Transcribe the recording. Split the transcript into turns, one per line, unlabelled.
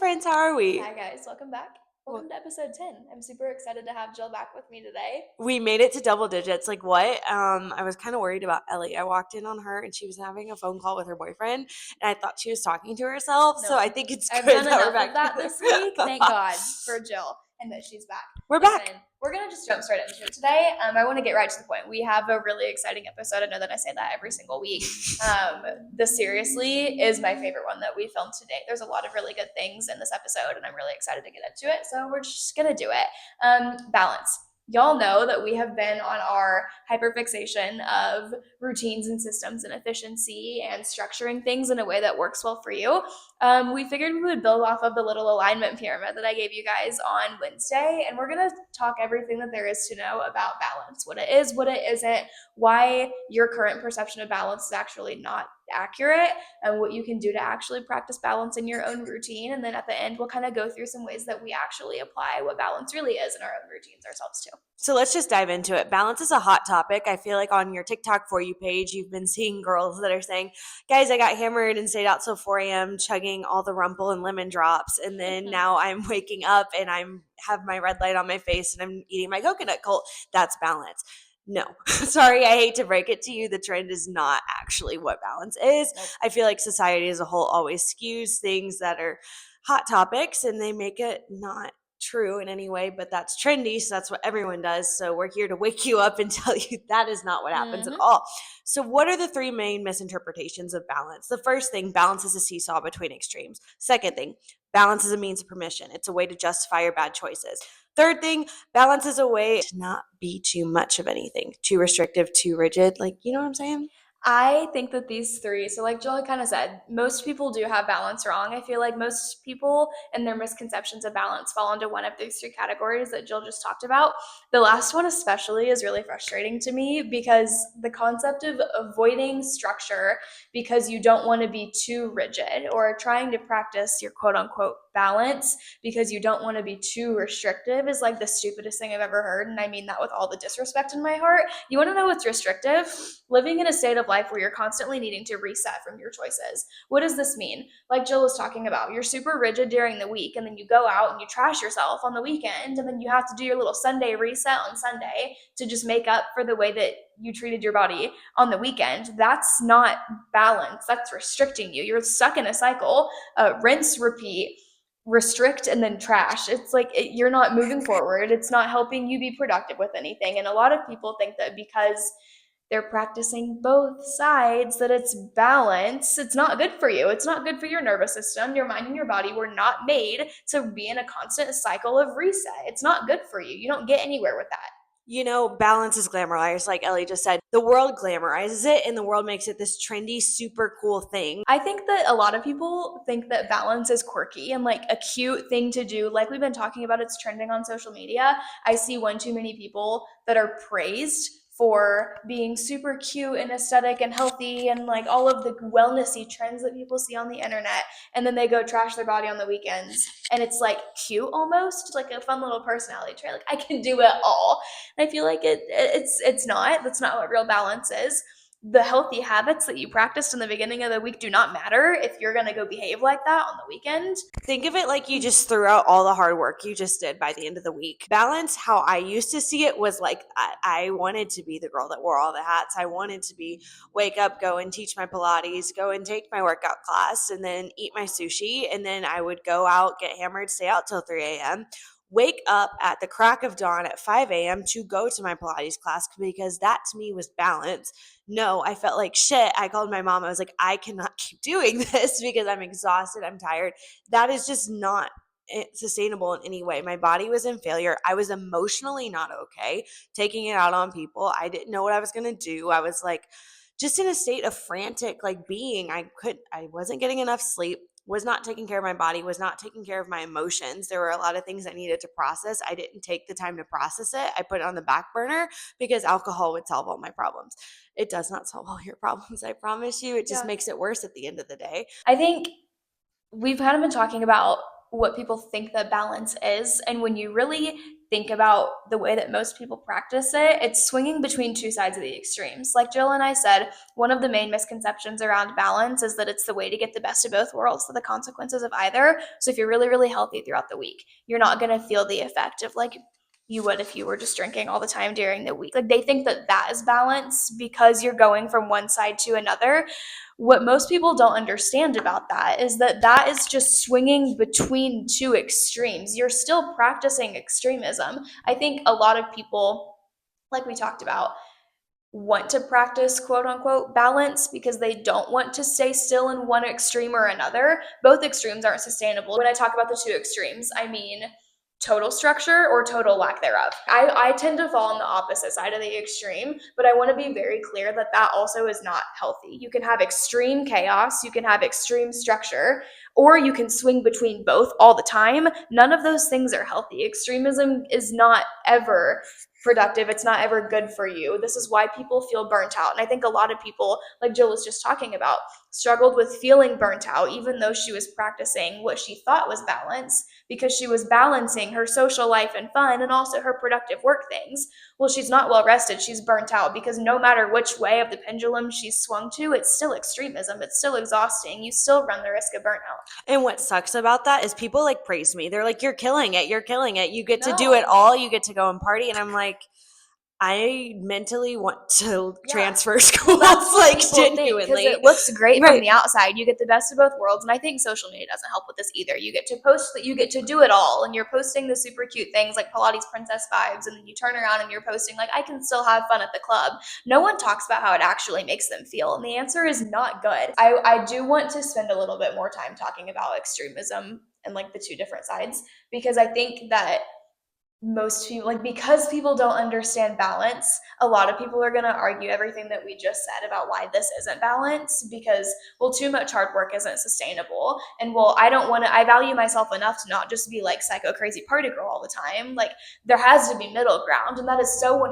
friends, how are we?
Hi guys, welcome back. Welcome to episode 10. I'm super excited to have Jill back with me today.
We made it to double digits. Like what? I was kind of worried about Ellie. I walked in on her and she was having a phone call with her boyfriend, and I thought she was talking to herself. So I
No,
think it's
I've
good
done
that we're
enough
back
of that
together.
this week. Thank God for Jill and that she's back.
We're
Listen,
back.
we're going to just jump straight into it today. I want to get right to the point. We have a really exciting episode. I know that I say that every single week. This seriously is my favorite one that we filmed today. There's a lot of really good things in this episode, and I'm really excited to get into it. So we're just going to do it. Balance. Y'all know that we have been on our hyperfixation of routines and systems and efficiency and structuring things in a way that works well for you. We figured we would build off of the little alignment pyramid that I gave you guys on Wednesday, and we're going to talk everything that there is to know about balance, what it is, what it isn't, why your current perception of balance is actually not accurate, and what you can do to actually practice balance in your own routine. And then at the end, we'll kind of go through some ways that we actually apply what balance really is in our own routines ourselves too.
So let's just dive into it. Balance is a hot topic. I feel like on your TikTok For You page, you've been seeing girls that are saying, guys, I got hammered and stayed out till 4 a.m. chugging all the Rumple and lemon drops. And then now I'm waking up and I'm have my red light on my face and I'm eating my coconut cult. That's balance. No, sorry, I hate to break it to you. The trend is not actually what balance is.
Nope.
I feel like society as a whole always skews things that are hot topics and they make it not true in any way, but that's trendy, so that's what everyone does. So we're here to wake you up and tell you that is not what happens at all. So what are the three main misinterpretations of balance? The first thing, balance is a seesaw between extremes. Second thing, balance is a means of permission. It's a way to justify your bad choices. Third thing, balance is a way to not be too much of anything, too restrictive, too rigid. Like, you know what I'm saying?
I think that these three, so like Jill kind of said, most people do have balance wrong. I feel like most people and their misconceptions of balance fall into one of these three categories that Jill just talked about. The last one, especially, is really frustrating to me because the concept of avoiding structure because you don't want to be too rigid, or trying to practice your quote unquote balance because you don't want to be too restrictive, is like the stupidest thing I've ever heard. And I mean that with all the disrespect in my heart. You want to know what's restrictive? Living in a state of life where you're constantly needing to reset from your choices. What does this mean? Like Jill was talking about, you're super rigid during the week, and then you go out and you trash yourself on the weekend, and then you have to do your little Sunday reset on Sunday to just make up for the way that you treated your body on the weekend. That's not balance. That's restricting you. You're stuck in a cycle. Rinse, repeat, restrict, and then trash. It's like you're not moving forward. It's not helping you be productive with anything. And a lot of people think that because they're practicing both sides, that it's balance. It's not good for you. It's not good for your nervous system. Your mind and your body were not made to be in a constant cycle of reset. It's not good for you. You don't get anywhere with that.
You know, balance is glamorized, like Ellie just said. The world glamorizes it, and the world makes it this trendy, super cool thing.
I think that a lot of people think that balance is quirky and like a cute thing to do. Like we've been talking about, it's trending on social media. I see one too many people that are praised for being super cute and aesthetic and healthy and like all of the wellnessy trends that people see on the internet. And then they go trash their body on the weekends. And it's like cute almost, like a fun little personality trait. Like I can do it all. And I feel like it's not. That's not what real balance is. The healthy habits that you practiced in the beginning of the week do not matter if you're going to go behave like that on the weekend.
Think of it like you just threw out all the hard work you just did by the end of the week. Balance, how I used to see it, was like I wanted to be the girl that wore all the hats. I wanted to be wake up, go and teach my Pilates, go and take my workout class, and then eat my sushi. And then I would go out, get hammered, stay out till 3 a.m., wake up at the crack of dawn at 5 a.m. to go to my Pilates class, because that to me was balance. No, I felt like shit. I called my mom. I was like, I cannot keep doing this because I'm exhausted. I'm tired. That is just not sustainable in any way. My body was in failure. I was emotionally not okay taking it out on people. I didn't know what I was going to do. I was like just in a state of frantic like being. I wasn't getting enough sleep, was not taking care of my body, was not taking care of my emotions. There were a lot of things I needed to process. I didn't take the time to process it. I put it on the back burner because alcohol would solve all my problems. It does not solve all your problems, I promise you. It just makes it worse at the end of the day.
I think we've kind of been talking about what people think that balance is. And when you really think about the way that most people practice it, it's swinging between two sides of the extremes. Like Jill and I said, one of the main misconceptions around balance is that it's the way to get the best of both worlds, so the consequences of either. So if you're really, really healthy throughout the week, you're not going to feel the effect of like you would if you were just drinking all the time during the week. Like they think that that is balance because you're going from one side to another. What most people don't understand about that is that that is just swinging between two extremes. You're still practicing extremism. I think a lot of people, like we talked about, want to practice quote unquote balance because they don't want to stay still in one extreme or another. Both extremes aren't sustainable. When I talk about the two extremes, I mean total structure or total lack thereof. I tend to fall on the opposite side of the extreme, but I want to be very clear that that also is not healthy. You can have extreme chaos, you can have extreme structure, or you can swing between both all the time. None of those things are healthy. Extremism is not ever productive. It's not ever good for you. This is why people feel burnt out. And I think a lot of people, like Jill was just talking about, struggled with feeling burnt out, even though she was practicing what she thought was balance, because she was balancing her social life and fun and also her productive work things. Well, she's not well rested. She's burnt out because no matter which way of the pendulum she's swung to, it's still extremism. It's still exhausting. You still run the risk of burnout.
And what sucks about that is people like praise me. They're like, you're killing it. You're killing it. You get to do
No.
it all. You get to go and party. And I'm like, I mentally want to
Yeah.
transfer schools,
Well, that's what
like
people think, because
genuinely.
it looks great
Right.
from the outside. You get the best of both worlds, and I think social media doesn't help with this either. You get to post that you get to do it all, and you're posting the super cute things like Pilates princess vibes, and then you turn around and you're posting like I can still have fun at the club. No one talks about how it actually makes them feel, and the answer is not good. I do want to spend a little bit more time talking about extremism and like the two different sides, because I think that most people, like, because people don't understand balance, a lot of people are going to argue everything that we just said about why this isn't balance, because well, too much hard work isn't sustainable, and well, I value myself enough to not just be like psycho crazy party girl all the time. Like there has to be middle ground, and that is so